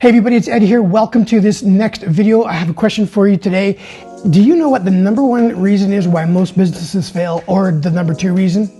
Hey everybody, it's Ed here. Welcome to this next video. I have a question for you today. Do you know what the number one reason is why most businesses fail, or the number two reason?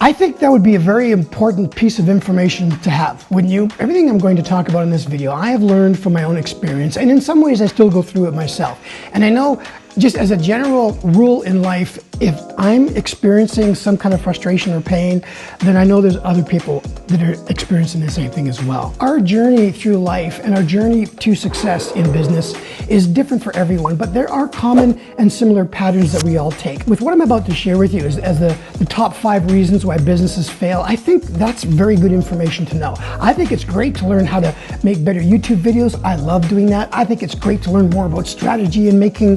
I think that would be a very important piece of information to have, wouldn't you? Everything I'm going to talk about in this video, I have learned from my own experience, and in some ways I still go through it myself. And I know, just as a general rule in life, if I'm experiencing some kind of frustration or pain, then I know there's other people that are experiencing the same thing as well. Our journey through life and our journey to success in business is different for everyone, but there are common and similar patterns that we all take. With what I'm about to share with you as the top 5 reasons why businesses fail, I think that's very good information to know. I think it's great to learn how to make better YouTube videos. I love doing that. I think it's great to learn more about strategy and making,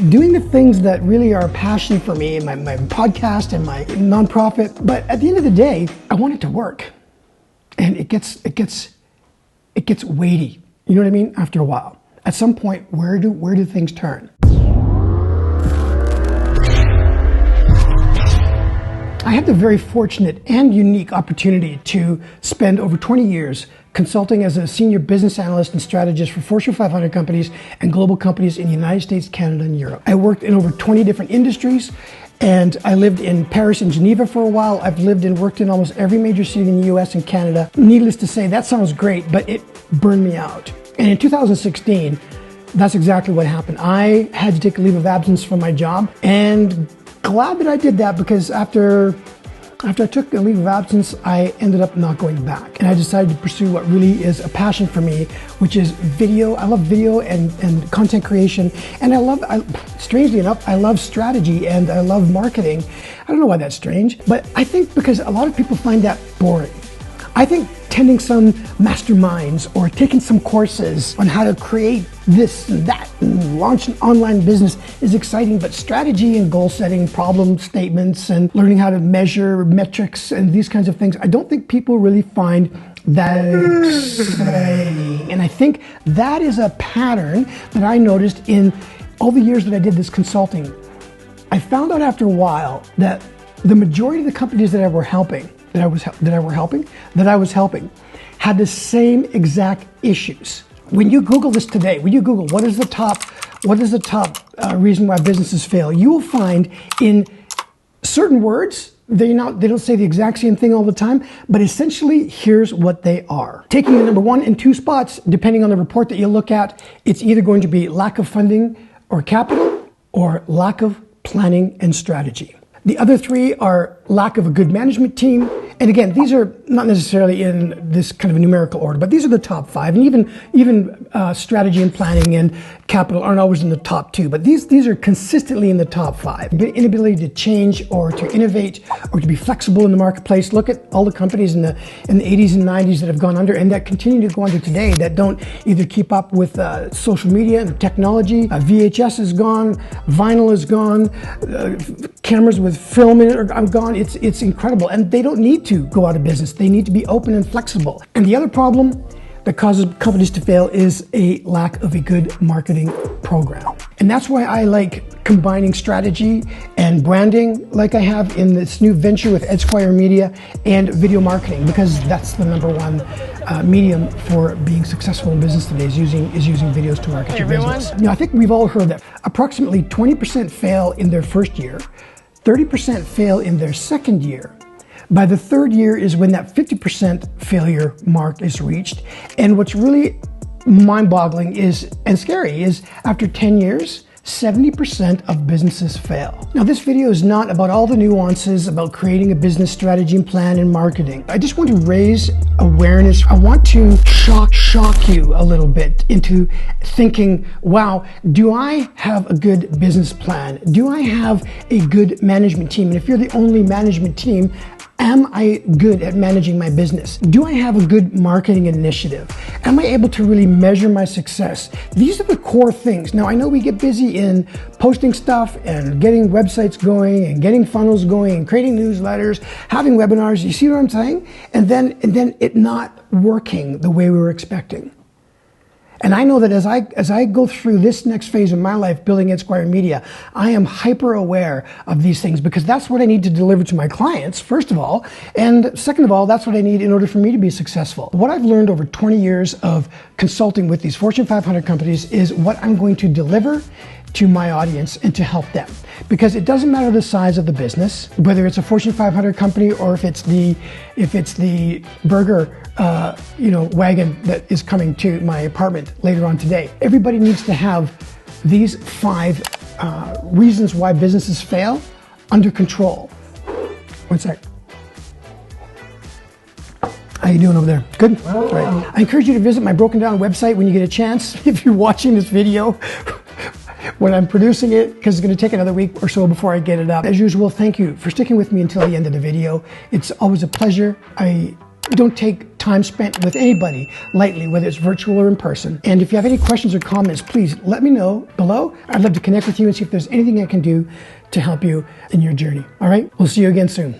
doing the things that really are a passion for me in my podcast and my nonprofit. But at the end of the day, I want it to work. And it gets weighty. You know what I mean? After a while. At some point, where do things turn? I had the very fortunate and unique opportunity to spend over 20 years consulting as a senior business analyst and strategist for Fortune 500 companies and global companies in the United States, Canada, and Europe. I worked in over 20 different industries, and I lived in Paris and Geneva for a while. I've lived and worked in almost every major city in the US and Canada. Needless to say, that sounds great, but it burned me out. And in 2016, that's exactly what happened. I had to take a leave of absence from my job, and glad that I did that, because after I took a leave of absence, I ended up not going back. And I decided to pursue what really is a passion for me, which is video. I love video and content creation. And strangely enough, I love strategy and I love marketing. I don't know why that's strange, but I think because a lot of people find that boring. I think attending some masterminds or taking some courses on how to create this and that and launch an online business is exciting, but strategy and goal setting, problem statements, and learning how to measure metrics and these kinds of things, I don't think people really find that exciting. And I think that is a pattern that I noticed in all the years that I did this consulting. I found out after a while that the majority of the companies that I was helping had the same exact issues. When you Google this today, when you Google what is the top reason why businesses fail, you will find in certain words, they don't say the exact same thing all the time, but essentially here's what they are. Taking the number 1 and 2 spots, depending on the report that you look at, it's either going to be lack of funding or capital, or lack of planning and strategy. The other 3 are lack of a good management team. And again, these are not necessarily in this kind of a numerical order, but these are the top 5. And even strategy and planning and capital aren't always in the top 2, but these are consistently in the top 5. The inability to change or to innovate or to be flexible in the marketplace. Look at all the companies in the 80s and 90s that have gone under and that continue to go under today, that don't either keep up with social media and technology. VHS is gone, vinyl is gone, cameras with film in it are gone. It's incredible, and they don't need to go out of business. They need to be open and flexible. And the other problem that causes companies to fail is a lack of a good marketing program. And that's why I like combining strategy and branding like I have in this new venture with Esquire Media and video marketing, because that's the number 1 medium for being successful in business today is using videos to market your business. I think we've all heard that approximately 20% fail in their first year, 30% fail in their second year. By the 3rd year is when that 50% failure mark is reached. And what's really mind-boggling and scary is after 10 years, 70% of businesses fail. Now, this video is not about all the nuances about creating a business strategy and plan and marketing. I just want to raise awareness. I want to shock you a little bit into thinking, wow, do I have a good business plan? Do I have a good management team? And if you're the only management team, am I good at managing my business? Do I have a good marketing initiative? Am I able to really measure my success? These are the core things. Now, I know we get busy in posting stuff and getting websites going and getting funnels going and creating newsletters, having webinars. You see what I'm saying? And then it not working the way we were expecting. And I know that as I go through this next phase of my life building Esquire Media, I am hyper aware of these things because that's what I need to deliver to my clients, first of all. And second of all, that's what I need in order for me to be successful. What I've learned over 20 years of consulting with these Fortune 500 companies is what I'm going to deliver to my audience and to help them. Because it doesn't matter the size of the business, whether it's a Fortune 500 company or if it's the burger wagon that is coming to my apartment later on today. Everybody needs to have these 5 reasons why businesses fail under control. One sec. How you doing over there? Good? Right. I encourage you to visit my broken down website when you get a chance. If you're watching this video when I'm producing it, because it's going to take another week or so before I get it up. As usual, thank you for sticking with me until the end of the video. It's always a pleasure. I don't take time spent with anybody lightly, whether it's virtual or in person. And if you have any questions or comments, please let me know below. I'd love to connect with you and see if there's anything I can do to help you in your journey. All right? We'll see you again soon.